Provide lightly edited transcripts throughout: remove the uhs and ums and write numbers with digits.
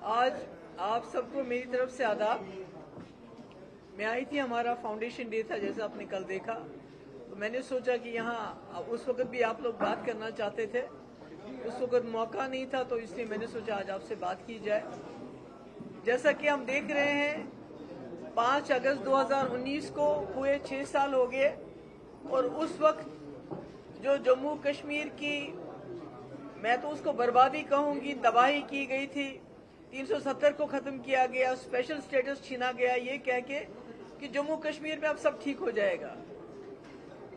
आज आप सबको मेरी तरफ से आदाब। मैं आई थी, हमारा फाउंडेशन डे था जैसा आपने कल देखा, तो मैंने सोचा कि यहाँ उस वक्त भी आप लोग बात करना चाहते थे, उस वक्त मौका नहीं था, तो इसलिए मैंने सोचा आज आपसे बात की जाए। जैसा कि हम देख रहे हैं 5 अगस्त 2019 को हुए 6 साल हो गए और उस वक्त जो जम्मू कश्मीर की, मैं तो उसको बर्बादी कहूंगी, तबाही की गई थी। 370 को खत्म किया गया, स्पेशल स्टेटस छीना गया ये कह के कि जम्मू कश्मीर में अब सब ठीक हो जाएगा,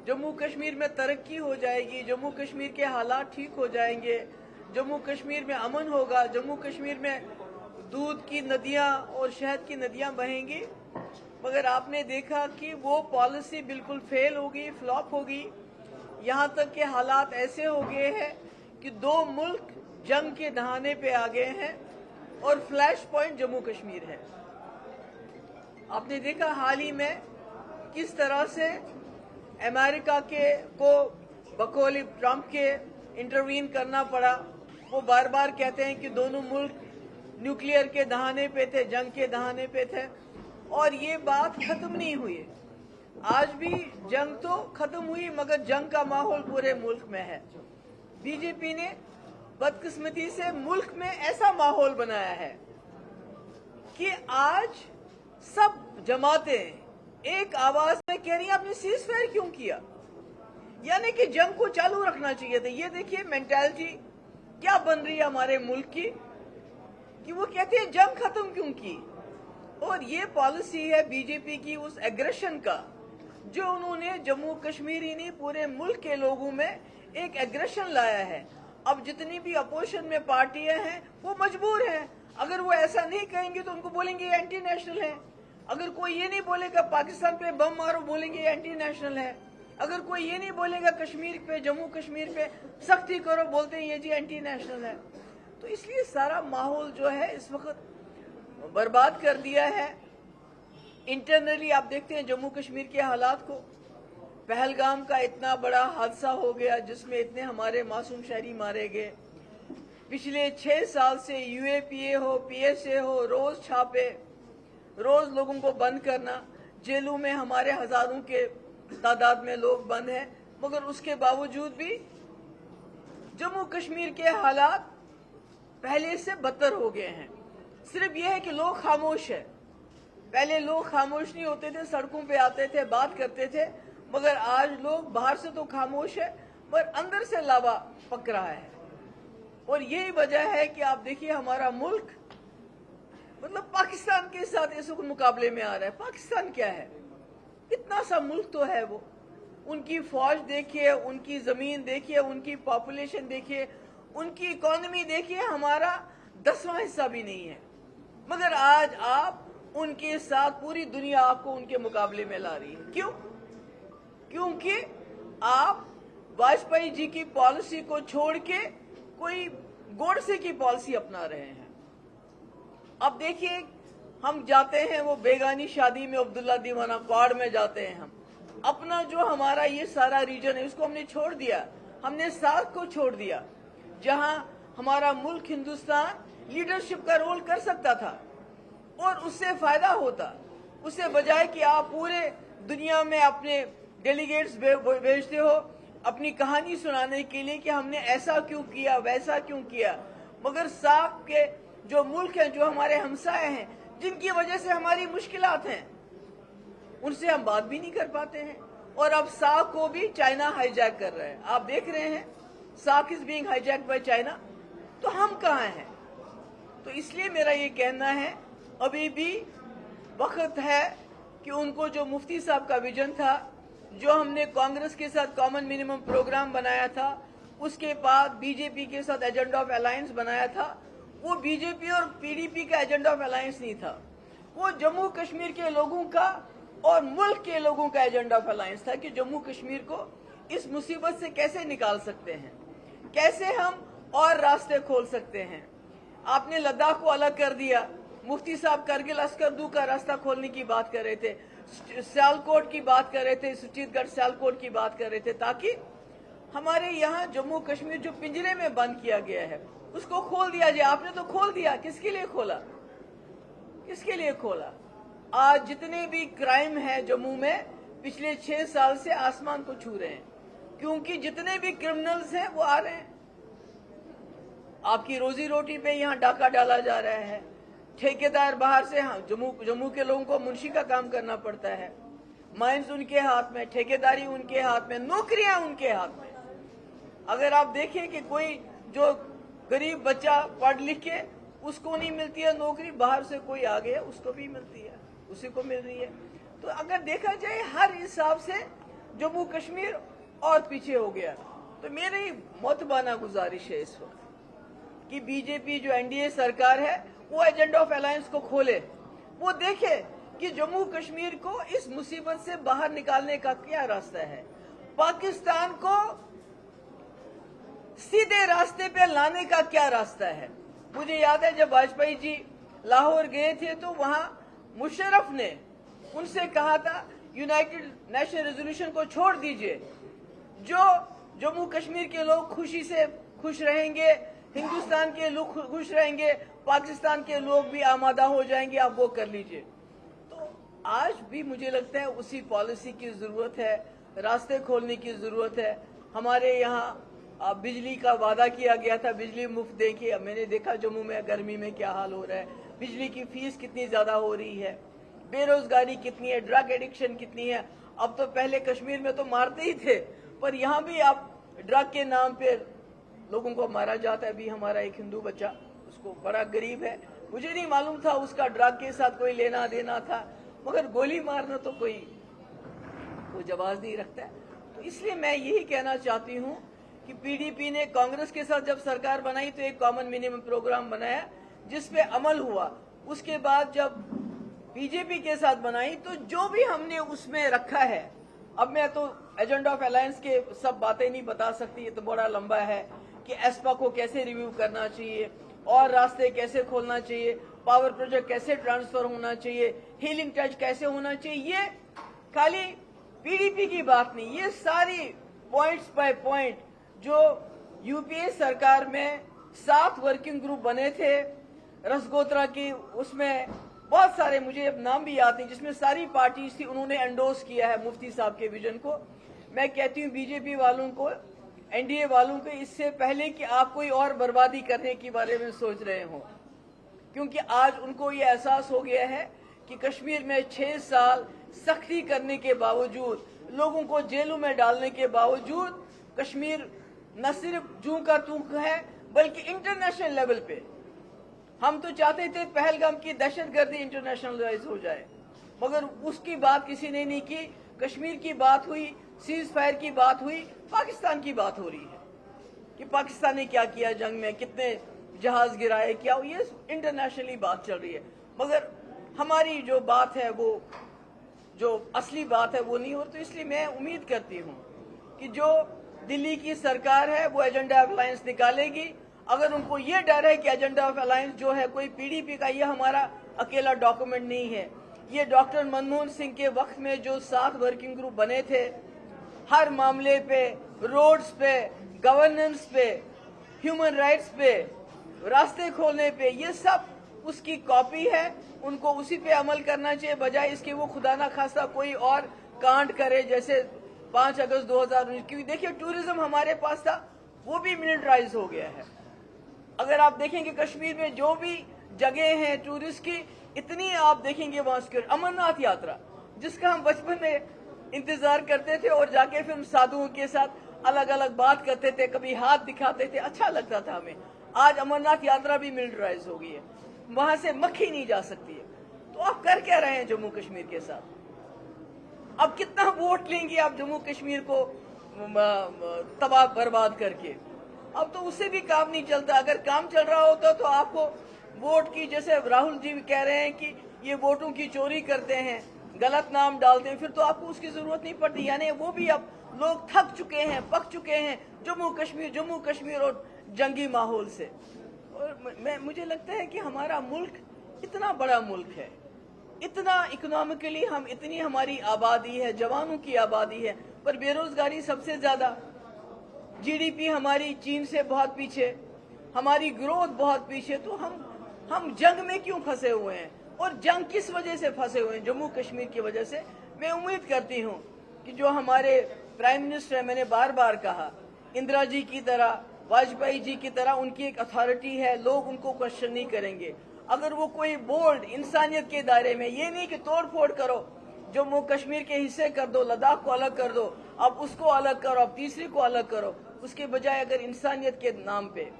जम्मू कश्मीर में तरक्की हो जाएगी, जम्मू कश्मीर के हालात ठीक हो जाएंगे, जम्मू कश्मीर में अमन होगा, जम्मू कश्मीर में दूध की नदियां और शहद की नदियां बहेंगी। मगर आपने देखा कि वो पॉलिसी बिल्कुल फेल हो गई, फ्लॉप हो गई। यहाँ तक के हालात ऐसे हो गए हैं कि 2 मुल्क जंग के दहाने पे आ गए हैं और फ्लैश पॉइंट जम्मू कश्मीर है। आपने देखा हाल ही में किस तरह से अमेरिका को बकौल ट्रंप के इंटरवीन करना पड़ा। वो बार बार कहते हैं कि दोनों मुल्क न्यूक्लियर के दहाने पे थे, जंग के दहाने पे थे, और ये बात खत्म नहीं हुई। आज भी जंग तो खत्म हुई मगर जंग का माहौल पूरे मुल्क में है। बीजेपी ने बदकिस्मती से मुल्क में ऐसा माहौल बनाया है कि आज सब जमातें एक आवाज में कह रही हैं आपने सीज फायर क्यों किया, यानी कि जंग को चालू रखना चाहिए था। ये देखिए मेंटालिटी क्या बन रही है हमारे मुल्क की कि वो कहते हैं जंग खत्म क्यों की। और ये पॉलिसी है बीजेपी की उस एग्रेशन का जो उन्होंने जम्मू कश्मीर ही नहीं पूरे मुल्क के लोगों में एक एग्रेशन लाया है। अब जितनी भी अपोजिशन में पार्टियां हैं वो मजबूर हैं, अगर वो ऐसा नहीं कहेंगे तो उनको बोलेंगे ये एंटी नेशनल है। अगर कोई ये नहीं बोलेगा पाकिस्तान पे बम मारो, बोलेंगे ये एंटी नेशनल है। अगर कोई ये नहीं बोलेगा कश्मीर पे, जम्मू कश्मीर पे सख्ती करो, बोलते हैं ये जी एंटी नेशनल है। तो इसलिए सारा माहौल जो है इस वक्त बर्बाद कर दिया है। इंटरनली आप देखते हैं जम्मू कश्मीर के हालात को। पहलगाम का इतना बड़ा हादसा हो गया जिसमें इतने हमारे मासूम शहरी मारे गए। पिछले 6 साल से यूएपीए हो, पीएसए हो, रोज छापे, रोज लोगों को बंद करना। जेलों में हमारे हजारों के तादाद में लोग बंद हैं, मगर उसके बावजूद भी जम्मू कश्मीर के हालात पहले से बदतर हो गए हैं। सिर्फ यह है कि लोग खामोश है। पहले लोग खामोश नहीं होते थे, सड़कों पे आते थे, बात करते थे, मगर आज लोग बाहर से तो खामोश है पर अंदर से लावा पक रहा है। और यही वजह है कि आप देखिए हमारा मुल्क मतलब पाकिस्तान के साथ इस वक्त मुकाबले में आ रहा है। पाकिस्तान क्या है, इतना सा मुल्क तो है वो। उनकी फौज देखिए, उनकी जमीन देखिए, उनकी पॉपुलेशन देखिए, उनकी इकोनॉमी देखिए, हमारा 10वां हिस्सा भी नहीं है। मगर आज आप उनके साथ पूरी दुनिया आपको उनके मुकाबले में ला रही है। क्यों? क्योंकि आप वाजपेयी जी की पॉलिसी को छोड़ के कोई गोडसे की पॉलिसी अपना रहे हैं। अब देखिए हम जाते हैं वो बेगानी शादी में, अब्दुल्ला दीवाना क्वाड में जाते हैं। हम अपना जो हमारा ये सारा रीजन है उसको हमने छोड़ दिया, हमने सार्क को छोड़ दिया, जहां हमारा मुल्क हिंदुस्तान लीडरशिप का रोल कर सकता था और उससे फायदा होता। उससे बजाय कि आप पूरे दुनिया में अपने डेलीगेट्स भेजते हो अपनी कहानी सुनाने के लिए कि हमने ऐसा क्यों किया, वैसा क्यों किया, मगर सार्क के जो मुल्क हैं, जो हमारे हमसाए हैं, जिनकी वजह से हमारी मुश्किलात हैं, उनसे हम बात भी नहीं कर पाते हैं। और अब सार्क को भी चाइना हाईजैक कर रहा है। आप देख रहे हैं SAARC is being hijacked by China. तो हम कहाँ हैं? तो इसलिए मेरा ये कहना है अभी भी वक्त है कि उनको जो मुफ्ती साहब का विजन था, जो हमने कांग्रेस के साथ कॉमन मिनिमम प्रोग्राम बनाया था, उसके बाद बीजेपी के साथ एजेंडा ऑफ अलायंस बनाया था, वो बीजेपी और पीडीपी का एजेंडा ऑफ अलायंस नहीं था, वो जम्मू कश्मीर के लोगों का और मुल्क के लोगों का एजेंडा ऑफ अलायंस था कि जम्मू कश्मीर को इस मुसीबत से कैसे निकाल सकते हैं, कैसे हम और रास्ते खोल सकते हैं। आपने लद्दाख को अलग कर दिया, मुफ्ती साहब करगिल अस्करदू का रास्ता खोलने की बात कर रहे थे, सियालकोट की बात कर रहे थे, सुचीतगढ़ सियालकोट की बात कर रहे थे, ताकि हमारे यहाँ जम्मू कश्मीर जो पिंजरे में बंद किया गया है उसको खोल दिया जाए। आपने तो खोल दिया, किसके लिए खोला? किसके लिए खोला? आज जितने भी क्राइम है जम्मू में पिछले 6 साल से आसमान को छू रहे हैं, क्योंकि जितने भी क्रिमिनल्स हैं वो आ रहे हैं। आपकी रोजी रोटी पे यहाँ डाका डाला जा रहा है, ठेकेदार बाहर से, जम्मू के लोगों को मुंशी का काम करना पड़ता है, माइंस उनके हाथ में, ठेकेदारी उनके हाथ में, नौकरियां उनके हाथ में। अगर आप देखें कि कोई जो गरीब बच्चा पढ़ लिख के उसको नहीं मिलती है नौकरी, बाहर से कोई आ गया उसको भी मिलती है, उसी को मिल रही है। तो अगर देखा जाए हर हिसाब से जम्मू कश्मीर और पीछे हो गया। तो मेरी मोतबाना गुजारिश है इस वक्त कि बीजेपी जो एनडीए सरकार है वो एजेंडा ऑफ अलायंस को खोले, वो देखे कि जम्मू कश्मीर को इस मुसीबत से बाहर निकालने का क्या रास्ता है, पाकिस्तान को सीधे रास्ते पे लाने का क्या रास्ता है। मुझे याद है जब वाजपेयी जी लाहौर गए थे तो वहां मुशर्रफ ने उनसे कहा था यूनाइटेड नेशन रेजोल्यूशन को छोड़ दीजिए, जो जम्मू कश्मीर के लोग खुशी से खुश रहेंगे, हिंदुस्तान के लोग खुश रहेंगे, पाकिस्तान के लोग भी आमादा हो जाएंगे, आप वो कर लीजिए। तो आज भी मुझे लगता है उसी पॉलिसी की जरूरत है, रास्ते खोलने की जरूरत है। हमारे यहाँ बिजली का वादा किया गया था, बिजली मुफ्त देखिए, मैंने देखा जम्मू में गर्मी में क्या हाल हो रहा है, बिजली की फीस कितनी ज्यादा हो रही है, बेरोजगारी कितनी है, ड्रग एडिक्शन कितनी है। अब तो पहले कश्मीर में तो मारते ही थे, पर यहाँ भी आप ड्रग के नाम पे लोगों को मारा जाता है। अभी हमारा एक हिंदू बच्चा, उसको बड़ा गरीब है, मुझे नहीं मालूम था उसका ड्रग के साथ कोई लेना देना था, मगर गोली मारना तो कोई जवाब नहीं रखता है। तो इसलिए मैं यही कहना चाहती हूँ कि पीडीपी ने कांग्रेस के साथ जब सरकार बनाई तो एक कॉमन मिनिमम प्रोग्राम बनाया जिसपे अमल हुआ। उसके बाद जब बीजेपी के साथ बनाई तो जो भी हमने उसमें रखा है, अब मैं तो एजेंडा ऑफ अलायंस के सब बातें नहीं बता सकती, ये तो बड़ा लंबा है, कि एस्पा को कैसे रिव्यू करना चाहिए और रास्ते कैसे खोलना चाहिए, पावर प्रोजेक्ट कैसे ट्रांसफर होना चाहिए, हीलिंग टच कैसे होना चाहिए। ये खाली पीडीपी की बात नहीं, ये सारी पॉइंट्स बाय पॉइंट जो यूपीए सरकार में 7 वर्किंग ग्रुप बने थे रसगोत्रा की, उसमें बहुत सारे, मुझे अब नाम भी याद नहीं, जिसमें सारी पार्टीज थी, उन्होंने एंडोर्स किया है मुफ्ती साहब के विजन को। मैं कहती हूँ बीजेपी वालों को, एनडीए वालों को, इससे पहले कि आप कोई और बर्बादी करने के बारे में सोच रहे हो, क्योंकि आज उनको ये एहसास हो गया है कि कश्मीर में 6 साल सख्ती करने के बावजूद, लोगों को जेलों में डालने के बावजूद, कश्मीर न सिर्फ जू का तू है बल्कि इंटरनेशनल लेवल पे, हम तो चाहते थे पहलगाम की दहशतगर्दी इंटरनेशनलाइज हो जाए, मगर उसकी बात किसी ने नहीं की। कश्मीर की बात हुई, सीज फायर की बात हुई, पाकिस्तान की बात हो रही है कि पाकिस्तान ने क्या किया जंग में, कितने जहाज गिराए, क्या, ये इंटरनेशनली बात चल रही है, मगर हमारी जो बात है, वो जो असली बात है वो नहीं हो। तो इसलिए मैं उम्मीद करती हूँ कि जो दिल्ली की सरकार है वो एजेंडा ऑफ अलायंस निकालेगी। अगर उनको ये डर है कि एजेंडा ऑफ अलायंस जो है कोई पीडीपी का, ये हमारा अकेला डॉक्यूमेंट नहीं है, ये डॉक्टर मनमोहन सिंह के वक्त में जो 7 वर्किंग ग्रुप बने थे, हर मामले पे, रोड्स पे, गवर्नेंस पे, ह्यूमन राइट्स पे, रास्ते खोलने पे, ये सब उसकी कॉपी है। उनको उसी पे अमल करना चाहिए, बजाय इसके वो खुदा ना खास्ता कोई और कांड करे, जैसे 5 अगस्त 2019। क्योंकि देखिए टूरिज्म हमारे पास था, वो भी मिलिटराइज हो गया है। अगर आप देखेंगे कश्मीर में जो भी जगह हैं टूरिस्ट की, इतनी आप देखेंगे वहां सिक्योरिटी। अमरनाथ यात्रा जिसका हम बचपन में इंतजार करते थे और जाके फिर हम साधुओं के साथ अलग अलग बात करते थे, कभी हाथ दिखाते थे, अच्छा लगता था हमें। आज अमरनाथ यात्रा भी मिलिटराइज हो गई है, वहां से मक्खी नहीं जा सकती है। तो आप कर क्या रहे हैं जम्मू कश्मीर के साथ? अब कितना वोट लेंगे आप जम्मू कश्मीर को तबाह बर्बाद करके? अब तो उससे भी काम नहीं चलता। अगर काम चल रहा होता तो आपको वोट की, जैसे राहुल जी कह रहे हैं कि ये वोटों की चोरी करते हैं, गलत नाम डालते हैं, फिर तो आपको उसकी जरूरत नहीं पड़ती। यानी वो भी अब लोग थक चुके हैं, पक चुके हैं जम्मू कश्मीर और जंगी माहौल से। और मुझे लगता है कि हमारा मुल्क इतना बड़ा मुल्क है, इतना इकोनॉमिकली हम, इतनी हमारी आबादी है, जवानों की आबादी है, पर बेरोजगारी सबसे ज्यादा, जीडीपी हमारी चीन से बहुत पीछे, हमारी ग्रोथ बहुत पीछे, तो हम जंग में क्यों फंसे हुए हैं? और जंग किस वजह से फंसे हुए हैं? जम्मू कश्मीर की वजह से। मैं उम्मीद करती हूं कि जो हमारे प्राइम मिनिस्टर है, मैंने बार बार कहा, इंदिरा जी की तरह, वाजपेयी जी की तरह उनकी एक अथॉरिटी है, लोग उनको क्वेश्चन नहीं करेंगे। अगर वो कोई बोल्ड इंसानियत के दायरे में, ये नहीं कि तोड़ फोड़ करो, जम्मू कश्मीर के हिस्से कर दो, लद्दाख को अलग कर दो, अब उसको अलग करो, अब तीसरी को अलग करो, उसके बजाय अगर इंसानियत के नाम पे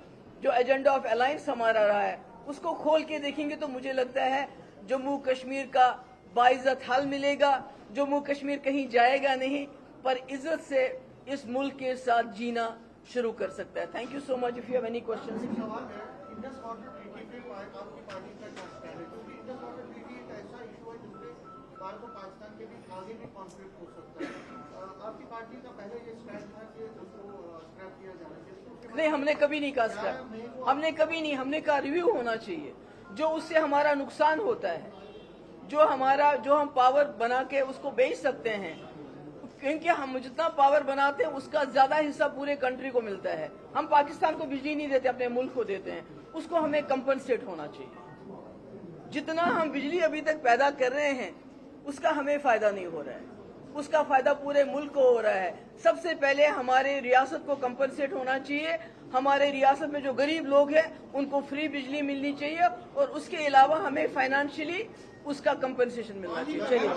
जो एजेंडा ऑफ अलायंस हमारा रहा है उसको खोल के देखेंगे तो मुझे लगता है जम्मू कश्मीर का बाइज्जत हल मिलेगा। जम्मू कश्मीर कहीं जाएगा नहीं, पर इज्जत से इस मुल्क के साथ जीना शुरू कर सकता है। Thank you so much. If you have any questions. Pakistan के बीच आगे भी कॉन्फ्लिक्ट हो सकता है। आपकी पार्टी का पहले ये स्टैंड था कि उसको स्क्रैप किया जाना चाहिए। नहीं, हमने कभी नहीं कहा स्क्रैप, हमने कभी नहीं, हमने कहा रिव्यू होना चाहिए। जो उससे हमारा नुकसान होता है, जो हम पावर बना के उसको बेच सकते हैं, क्योंकि हम जितना पावर बनाते हैं उसका ज्यादा हिस्सा पूरे कंट्री को मिलता है। हम पाकिस्तान को बिजली नहीं देते, अपने मुल्क को देते हैं, उसको हमें कंपनसेट होना चाहिए। जितना हम बिजली अभी तक पैदा कर रहे हैं उसका हमें फायदा नहीं हो रहा है, उसका फायदा पूरे मुल्क को हो रहा है। सबसे पहले हमारे रियासत को कंपनसेट होना चाहिए। हमारे रियासत में जो गरीब लोग हैं उनको फ्री बिजली मिलनी चाहिए, और उसके अलावा हमें फाइनेंशियली उसका कंपनसेशन मिलना चाहिए। चलिए,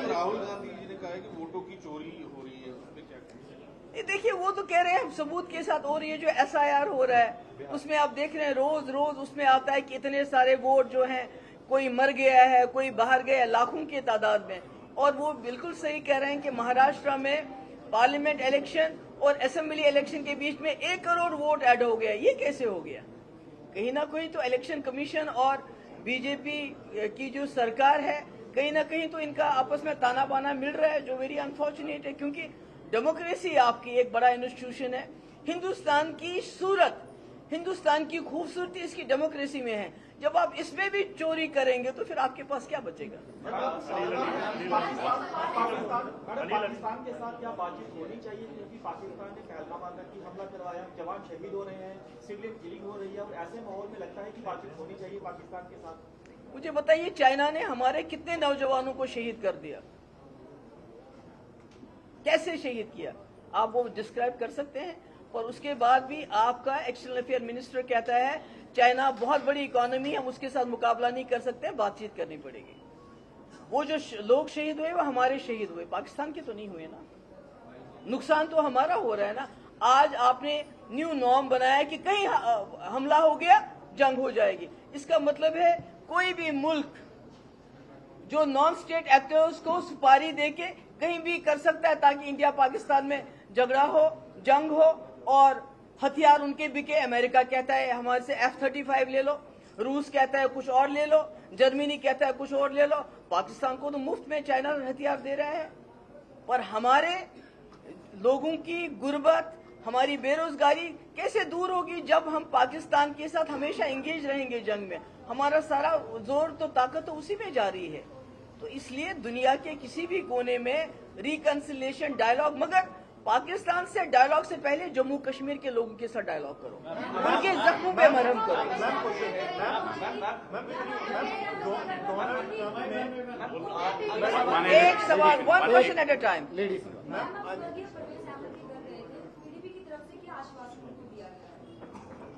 राहुल गांधी जी ने कहा है कि वोटों की चोरी हो रही है, उस पर क्या कहेंगे? देखिए, वो तो कह रहे हैं सबूत के साथ हो रही है। जो SIR हो रहा है उसमें आप देख रहे हैं रोज रोज उसमें आता है कि इतने सारे वोट जो हैं, कोई मर गया है, कोई बाहर गया, लाखों की तादाद में। और वो बिल्कुल सही कह रहे हैं कि महाराष्ट्र में पार्लियामेंट इलेक्शन और असेंबली इलेक्शन के बीच में 1 करोड़ वोट ऐड हो गया। ये कैसे हो गया? कहीं ना कहीं तो इलेक्शन कमीशन और बीजेपी की जो सरकार है, कहीं ना कहीं तो इनका आपस में ताना बाना मिल रहा है, जो वेरी अनफॉर्चुनेट है। क्योंकि डेमोक्रेसी आपकी एक बड़ा इंस्टीट्यूशन है। हिंदुस्तान की सूरत, हिंदुस्तान की खूबसूरती इसकी डेमोक्रेसी में है। जब आप इसमें भी चोरी करेंगे तो फिर आपके पास क्या बचेगा? पाकिस्तान के साथ क्या बातचीत होनी चाहिए, क्योंकि पाकिस्तान ने पहलगाम आतंकी हमला करवाया, जवान शहीद हो रहे हैं, सिविलियन किलिंग हो रही है, और ऐसे माहौल में लगता है कि बातचीत होनी चाहिए पाकिस्तान के साथ। मुझे बताइए, चाइना ने हमारे कितने नौजवानों को शहीद कर दिया? कैसे शहीद किया? आप वो डिस्क्राइब कर सकते हैं? और उसके बाद भी आपका एक्सटर्नल अफेयर मिनिस्टर कहता है चाइना बहुत बड़ी इकोनॉमी, हम उसके साथ मुकाबला नहीं कर सकते, बातचीत करनी पड़ेगी। वो जो लोग शहीद हुए वो हमारे शहीद हुए, पाकिस्तान के तो नहीं हुए ना। नुकसान तो हमारा हो रहा है ना। आज आपने न्यू नॉर्म बनाया कि कहीं हमला हो गया जंग हो जाएगी। इसका मतलब है कोई भी मुल्क जो नॉन स्टेट एक्टर्स को सुपारी देके कहीं भी कर सकता है ताकि इंडिया पाकिस्तान में झगड़ा हो, जंग हो और हथियार उनके बिके। अमेरिका कहता है हमारे से F-35 ले लो, रूस कहता है कुछ और ले लो, जर्मनी कहता है कुछ और ले लो। पाकिस्तान को तो मुफ्त में चाइना हथियार दे रहा है। पर हमारे लोगों की गुर्बत, हमारी बेरोजगारी कैसे दूर होगी जब हम पाकिस्तान के साथ हमेशा एंगेज रहेंगे जंग में? हमारा सारा जोर तो ताकत तो उसी में जा रही है। तो इसलिए दुनिया के किसी भी कोने में रिकंसिलिएशन डायलॉग, मगर पाकिस्तान से डायलॉग से पहले जम्मू कश्मीर के लोगों के साथ डायलॉग करो, उनके जख्मों पे मरहम करो। एक सवाल, 1 क्वेश्चन एट अ टाइम।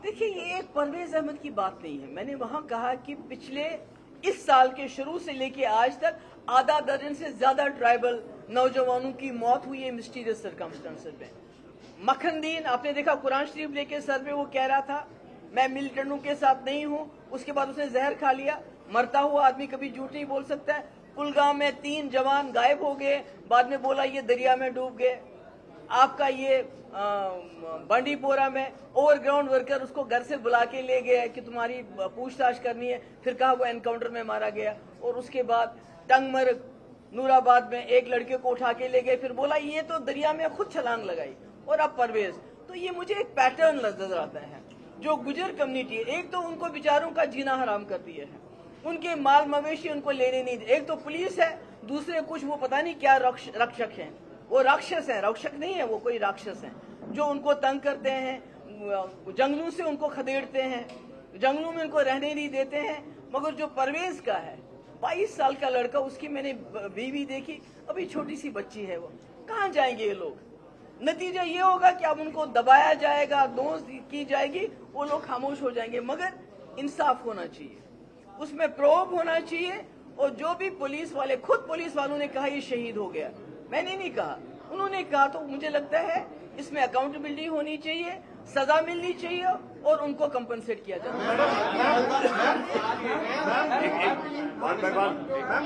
देखिए, ये एक परवेज अहमद की बात नहीं है। मैंने वहां कहा कि पिछले इस साल के शुरू से लेके आज तक आधा दर्जन से ज्यादा ट्राइबल नौजवानों की मौत हुई है मिस्टीरियस सर्कमस्टेंसेस में। मखनदीन आपने देखा, कुरान शरीफ लेके सर पे वो कह रहा था मैं मिलिटेंटों के साथ नहीं हूं, उसके बाद उसने जहर खा लिया। मरता हुआ आदमी कभी झूठ नहीं बोल सकता है। कुलगाम में 3 जवान गायब हो गए, बाद में बोला ये दरिया में डूब गए। आपका ये बांडीपोरा में ओवरग्राउंड वर्कर उसको घर से बुला के ले गए कि तुम्हारी पूछताछ करनी है, फिर कहा वो एनकाउंटर में मारा गया। और उसके बाद टंगमर्ग नूराबाद में एक लड़के को उठा के ले गए, फिर बोला ये तो दरिया में खुद छलांग लगाई। और अब परवेज, तो ये मुझे एक पैटर्न नजर आता है। जो गुजर कम्युनिटी, एक तो उनको बेचारों का जीना हराम कर दिया है, उनके माल मवेशी उनको लेने नहीं। एक तो पुलिस है, दूसरे कुछ वो पता नहीं क्या रक्षक हैं, वो राक्षस हैं, रक्षक नहीं है, वो कोई राक्षस हैं जो उनको तंग करते हैं। जंगलों से उनको खदेड़ते हैं, जंगलों में उनको रहने नहीं देते हैं। मगर जो परवेज का है 22 साल का लड़का, उसकी मैंने बीवी देखी, अभी छोटी सी बच्ची है, वो कहाँ जाएंगे ये लोग? नतीजा ये होगा कि अब उनको दबाया जाएगा, दोष की जाएगी, वो लोग खामोश हो जाएंगे। मगर इंसाफ होना चाहिए, उसमें प्रोब होना चाहिए। और जो भी पुलिस वाले, खुद पुलिस वालों ने कहा ये शहीद हो गया, मैंने नहीं कहा, उन्होंने कहा। तो मुझे लगता है इसमें अकाउंटेबिलिटी होनी चाहिए, सजा मिलनी चाहिए और उनको कंपनसेट किया जाना चाहिए। Ma'am,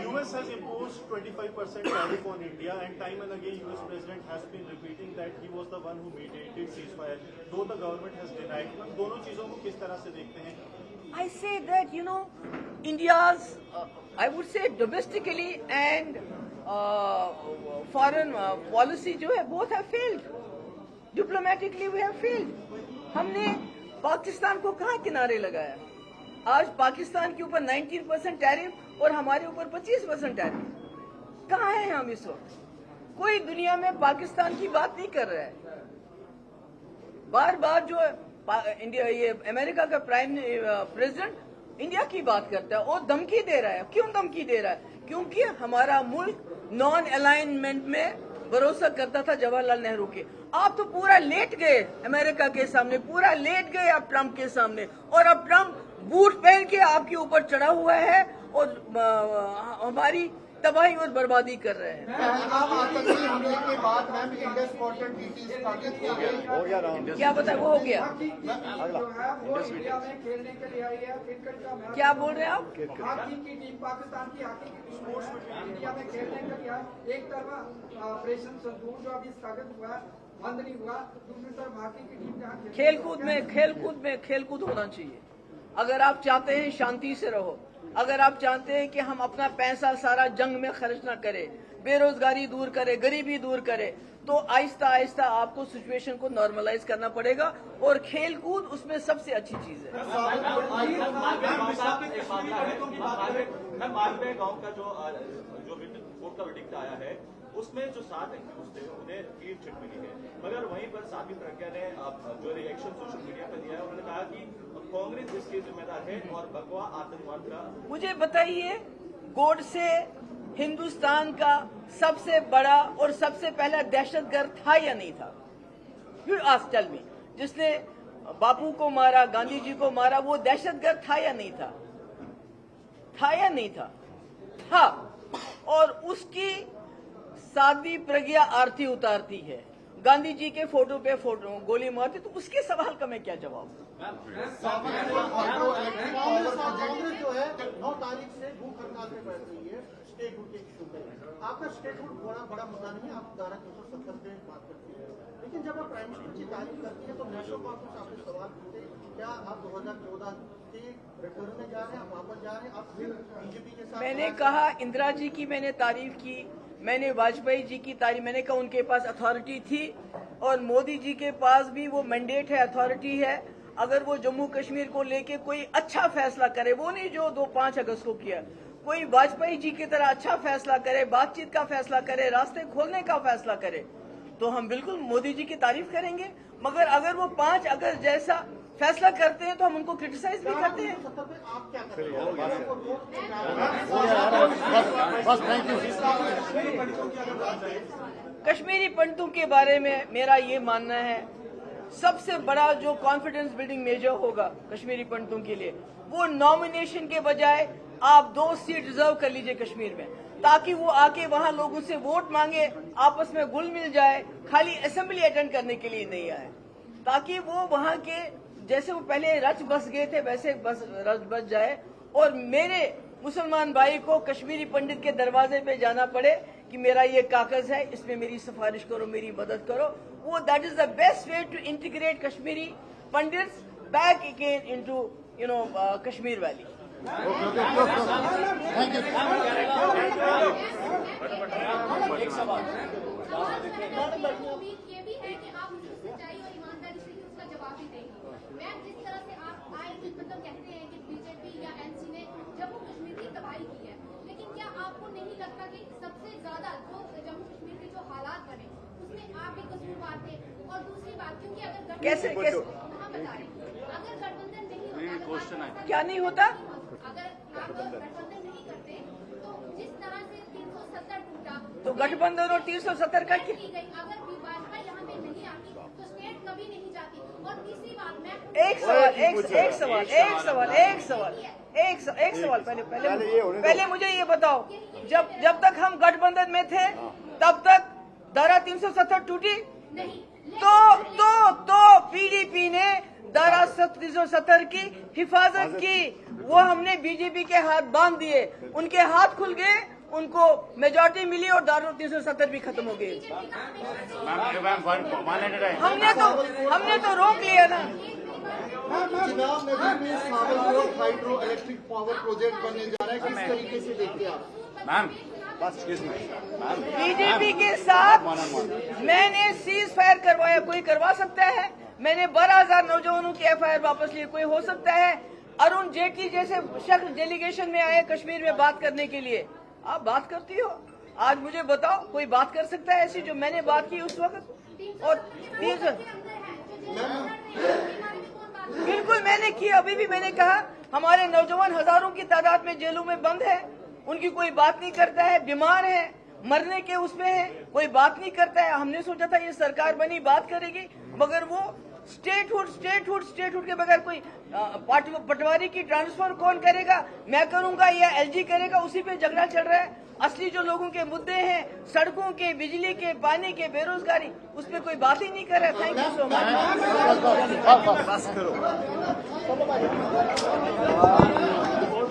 US has imposed 25% tariff on India, and time and again US President has been repeating that he was the one who mediated ceasefire, though the government has denied. Ma'am, दोनों चीजों को किस तरह से देखते हैं? I say that India's I would say domestically and foreign policy जो है both have failed. Diplomatically we have failed. हमने पाकिस्तान को कहाँ किनारे लगाया? आज पाकिस्तान के ऊपर 19% टैरिफ और हमारे ऊपर 25% टैरिफ। कहाँ हैं हम इस वक्त? कोई दुनिया में पाकिस्तान की बात नहीं कर रहा है। बार बार जो इंडिया, ये अमेरिका का प्राइम प्रेसिडेंट इंडिया की बात करता है और धमकी दे रहा है। क्यों धमकी दे रहा है? क्योंकि हमारा मुल्क नॉन अलाइनमेंट में भरोसा करता था जवाहरलाल नेहरू के। आप तो पूरा लेट गए अमेरिका के सामने, पूरा लेट गए आप ट्रंप के सामने, और अब ट्रंप बूट पहन के आपके ऊपर चढ़ा हुआ है और हमारी तबाही और बर्बादी कर रहे हैं। पहलगाम आतंकी हमले के बाद मैम इंडस वाटर ड्यूटी स्थगित हो गई। क्या पता वो हो गया? जो है वो इंडिया में खेलने के लिए आई है। क्रिकेट का मैच, क्या बोल रहे हैं आप? हॉकी की टीम, पाकिस्तान की हॉकी की टीम इंडिया में खेलने के लिए आई। एक तरफ ऑपरेशन संदूर जो अभी स्थगित हुआ, बंद नहीं हुआ, दूसरी तरफ हॉकी की टीम जहाँ खेलकूद होना चाहिए। अगर आप चाहते हैं शांति से रहो, अगर आप चाहते हैं कि हम अपना पैसा सारा जंग में खर्च ना करें, बेरोजगारी दूर करें, गरीबी दूर करें, तो आहिस्ता आहिस्ता आपको सिचुएशन को नॉर्मलाइज करना पड़ेगा और खेल कूद उसमें सबसे अच्छी चीज है। मालवे गांव का जो कोर्ट का वर्डिक्ट आया है उसमें जो 7 एक्यूज थे उन्हें क्लीन चिट मिली है, मगर वहीं पर साध्वी प्रज्ञा ने जो रिएक्शन सोशल मीडिया पर दिया है, उन्होंने कहा कि कांग्रेस इसके जिम्मेदार है और भगवा आतंकवाद का। मुझे बताइए, गोडसे हिंदुस्तान का सबसे बड़ा और सबसे पहला दहशतगर्द था या नहीं था? यू आस्क टेल मी, जिसने बापू को मारा, गांधी जी को मारा, वो दहशतगर्द था या नहीं था? था या नहीं था? था। और उसकी साध्वी प्रज्ञा आरती उतारती है, गांधी जी के फोटो पे गोली मारती, तो उसके सवाल का मैं क्या जवाब दूं? कांग्रेस जो है 9 तारीख से भूख हड़ताल पे बैठ रही है स्टेटहुड के इशू पे। आपका स्टेटहुड बड़ा मुद्दा नहीं है, आप धारा 270 पे बात करती है, लेकिन जब आप प्राइम मिनिस्टर की तारीफ करती है तो नेशनल कांग्रेस आपसे सवाल पूछते, क्या आप 2014 के रिटर्न में जा रहे हैं, आप वापस जा रहे हैं, आप फिर बीजेपी के साथ? मैंने कहा इंदिरा जी की मैंने तारीफ की, मैंने वाजपेयी जी की तारीफ, मैंने कहा उनके पास अथॉरिटी थी और मोदी जी के पास भी वो मैंडेट है, अथॉरिटी है। अगर वो जम्मू कश्मीर को लेके कोई अच्छा फैसला करे, वो नहीं जो 5 अगस्त को किया, कोई वाजपेयी जी की तरह अच्छा फैसला करे, बातचीत का फैसला करे, रास्ते खोलने का फैसला करे, तो हम बिल्कुल मोदी जी की तारीफ करेंगे। मगर अगर वो 5 अगस्त जैसा फैसला करते हैं तो हम उनको क्रिटिसाइज भी करते हैं। आप क्या करेंगे? कश्मीरी पंडितों के बारे में मेरा ये मानना है, सबसे बड़ा जो कॉन्फिडेंस बिल्डिंग मेजर होगा कश्मीरी पंडितों के लिए, वो नॉमिनेशन के बजाय आप 2 सीट रिजर्व कर लीजिए कश्मीर में, ताकि वो आके वहां लोगों से वोट मांगे, आपस में घुल मिल जाए, खाली असेंबली अटेंड करने के लिए नहीं आए, ताकि वो वहां के जैसे वो पहले रच बस गए थे वैसे रच बस जाए। और मेरे मुसलमान भाई को कश्मीरी पंडित के दरवाजे पे जाना पड़े कि मेरा ये कागज है, इसमें मेरी सिफारिश करो, मेरी मदद करो, वो that is the best way to integrate Kashmiri Pandits back again into Kashmir valley. Ma'am, जिस तरह से आप आए दिन मतलब कहते हैं कि बीजेपी या एनसी ने जम्मू कश्मीर की तबाही की है, लेकिन क्या आपको नहीं लगता कि सबसे ज्यादा जो जम्मू कश्मीर के जो हालात बने उसमें आप भी कसूरवार थे? और दूसरी बात क्योंकि अगर गठबंधन कैसे हम बता रहे हैं, अगर गठबंधन नहीं होता, क्या नहीं होता? अगर आप गठबंधन नहीं करते तो जिस तरह से 370 टूटा तो गठबंधन और 370 का की गई, अगर भाजपा यहाँ पे नहीं आती तो स्टेट कभी नहीं जाती। और तीसरी बात मैं एक सवाल पहले मुझे ये बताओ, जब तक हम गठबंधन में थे तब तक धारा 370 टूटी? नहीं तो पीडीपी ने धारा 370 की हिफाजत की। वो हमने बीजेपी के हाथ बांध दिए, उनके हाथ खुल गए, उनको मेजॉरिटी मिली और धारा 370 भी खत्म हो गई। हमने तो रोक लिया ना। चुनाव नगर में Sabarmati hydro electric power project बनने जा रहा है, किस तरीके से देखते हैं आप? बीजेपी के साथ मैंने सीज फायर करवाया, कोई करवा सकता है? मैंने 12,000 नौजवानों की FIR वापस ली, कोई हो सकता है? अरुण जेटली जैसे शख्स डेलीगेशन में आए कश्मीर में बात करने के लिए, आप बात करती हो? आज मुझे बताओ, कोई बात कर सकता है ऐसी जो मैंने बात की उस वक्त? और बिल्कुल मैंने की, अभी भी मैंने कहा हमारे नौजवान हजारों की तादाद में जेलों में बंद है, उनकी कोई बात नहीं करता है, बीमार है, मरने के उसमें है, कोई बात नहीं करता है। हमने सोचा था ये सरकार बनी बात करेगी, मगर वो स्टेटहुड के बगैर कोई पटवारी की ट्रांसफर कौन करेगा? मैं करूंगा या LG करेगा? उसी पे झगड़ा चल रहा है। असली जो लोगों के मुद्दे हैं, सड़कों के, बिजली के, पानी के, बेरोजगारी, उस पर कोई बात ही नहीं कर रहा है। Thank you so much.